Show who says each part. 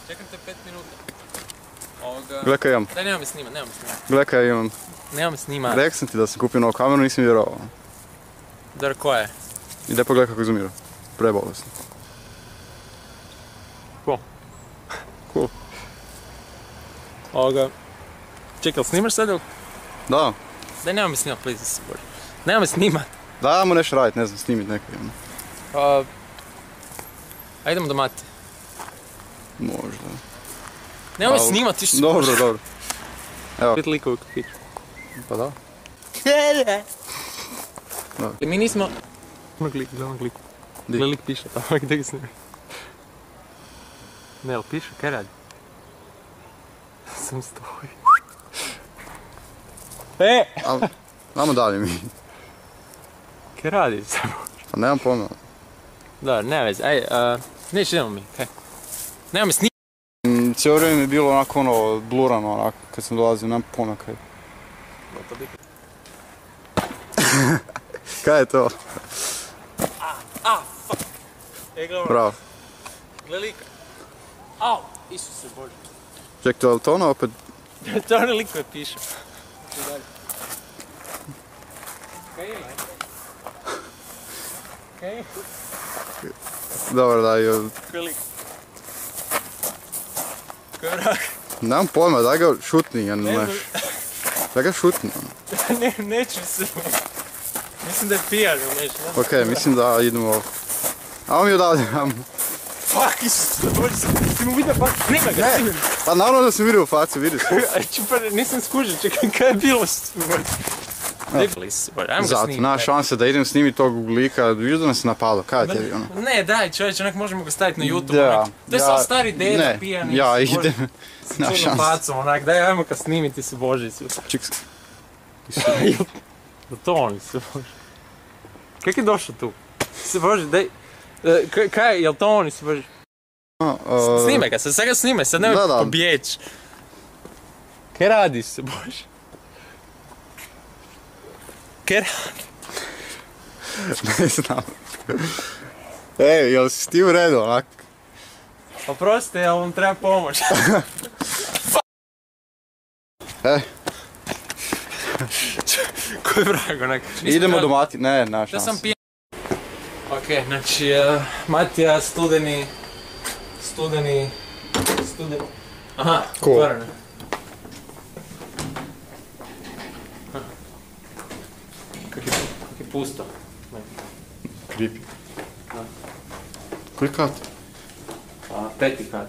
Speaker 1: Čekam te 5 minuta.
Speaker 2: Gle kaj imam.
Speaker 1: Daj, nema me snima.
Speaker 2: Gle kaj imam.
Speaker 1: Nema me snima.
Speaker 2: Rekao sam ti da sam kupio novu kameru, nisam vjerovao.
Speaker 1: Dobro, koja je?
Speaker 2: Ide pogledaj kako zoomira. Prebolesno. Cool.
Speaker 1: Čekaj, jel snimaš sad ili?
Speaker 2: Da.
Speaker 1: Daj, nema me snimat, please, se bože. Nema me snimat.
Speaker 2: Da, mu nešto radit, ne znam, snimit neko imam.
Speaker 1: A idemo do Mate.
Speaker 2: Možda.
Speaker 1: Nema me snimat, ti što se
Speaker 2: Dobro, dobro. Evo.
Speaker 1: Pet likova u kafiću.
Speaker 2: Pa da.
Speaker 1: Mi nismo... Gledam kliku. Gle lik piše tamo, gdje ga snimi. Ne, jel piše, kaj radi? Sam stoji.
Speaker 2: Vamo dalje mi.
Speaker 1: Kaj radi sam?
Speaker 2: Pa nemam pojma.
Speaker 1: Dobro, ne veze, aj, neće idemo mi, kaj? Nema me snima.
Speaker 2: Cijelo vrijeme mi je bilo onako ono, blurano onako, kad sam dolazio, nemam pojma kaj. Kaj je to?
Speaker 1: Fuck. Gledaj.
Speaker 2: Bravo.
Speaker 1: Gledaj lika. Au, Isuse Bože.
Speaker 2: Ček, to je li to ono opet?
Speaker 1: To je onaj lik koji piše. Kaj je? Kaj je?
Speaker 2: Dobro, da je...
Speaker 1: Kaj je lik? Kaj je vrag?
Speaker 2: Nemam pojma, daj ga šutni, ja ne znaš. Daj ga šutni.
Speaker 1: Neću se. Mislim da je pijan ili nešto.
Speaker 2: Okej, mislim da idemo ovdje. Amo mi odavdje, amo.
Speaker 1: Fuck, Isuse Bože, ti mu vidio facu. Nema ga, snimim.
Speaker 2: Pa naravno da sam vidio u facu, vidi se.
Speaker 1: Nisam skužio, čekaj, kaj je bilo? Ajmo ga
Speaker 2: Zato,
Speaker 1: snimiti.
Speaker 2: naš šanse da idem snimiti tog lika, vidiš da nas je napalo, kaj je tebi ono?
Speaker 1: Ne, daj čovječ, onak možemo ga staviti na YouTube,
Speaker 2: Da,
Speaker 1: onak. To je samo stari deda, pijani.
Speaker 2: Ja idem.
Speaker 1: S čudnom facom, onak, daj, ajmo ga snimiti se Bože.
Speaker 2: Čiks.
Speaker 1: To oni se Bože. Kak je došao tu? Se Bože, daj, kaj, jel to oni se Bože? Snimaj ga, sad ga snimaj, sad nemoj pobjeć. Kaj radiš se Bože? Kaj radiš?
Speaker 2: Ne znam. Ej, jel si ti u redu onak?
Speaker 1: Oprostite, jel vam treba pomoć? Koji vrag onak?
Speaker 2: Idemo do Mati, ne, naš
Speaker 1: Da sam
Speaker 2: šanse.
Speaker 1: pijan. Ok, znači, Matija, studeni... Aha, otvoreno. Kak je pusto.
Speaker 2: Creepy. Koji kat?
Speaker 1: 5. kat.